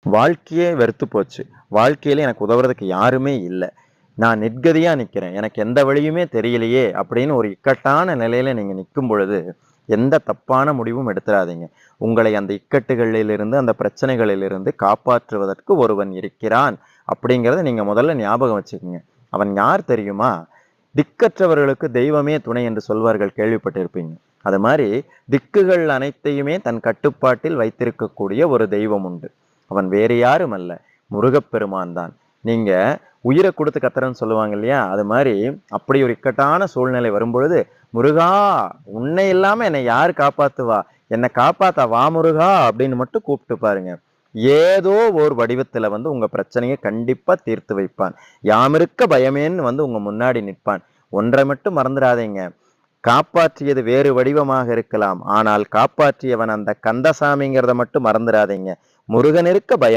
வாழ்க்கையே வெறுத்து போச்சு. வாழ்க்கையில எனக்கு உதவுறதுக்கு யாருமே இல்ல. நான் நிர்கதியா நிக்கிறேன். எனக்கு எந்த வழியுமே தெரியலையே! அப்படின்னு ஒரு இக்கட்டான நிலையில நீங்க நிக்கும் பொழுது, எந்த தப்பான முடிவும் எடுத்துறாதீங்க. உங்களை அந்த இக்கட்டுகளிலிருந்து, அந்த பிரச்சனைகளிலிருந்து காப்பாற்றுவதற்கு ஒருவன் இருக்கிறான். அப்படிங்கிறத நீங்க முதல்ல ஞாபகம் வச்சுக்கங்க. அவன் யார் தெரியுமா? திக்கற்றவர்களுக்கு தெய்வமே துணை என்று சொல்வார்கள் கேள்விப்பட்டிருப்பீங்க. அது மாரி திக்குகள் அனைத்தையுமே தன் கட்டுப்பாட்டில் வைத்திருக்கக்கூடிய ஒரு தெய்வம் உண்டு. அவன் வேறு யாரும் அல்ல. முருகப்பெருமான் தான். நீங்க உயிர குடுத்து கத்துறேன்னு சொல்லுவாங்க இல்லையா? அது மாரி அப்படி ஒரு இக்கட்டான சூழ்நிலை வரும்பொழுது, "முருகா! உன்னை இல்லாம என்னை யாரு காப்பாத்துவா? என்ன காப்பாத்த வா முருகா!" அப்படின்னு மட்டும் கூப்பிட்டு பாருங்க. ஏதோ ஒரு வடிவத்துல வந்து உங்க பிரச்சனைய கண்டிப்பா தீர்த்து வைப்பான். யாமிருக்க பயமேன்னு வந்து உங்க முன்னாடி நிற்பான். ஒன்றை மட்டும் மறந்துடாதீங்க. காப்பாற்றியது வேறு வடிவமாக இருக்கலாம். ஆனால் காப்பாற்றியவன் அந்த கந்தசாமிங்கிறத மட்டும் மறந்துடாதீங்க. முருகன் இருக்க பயம்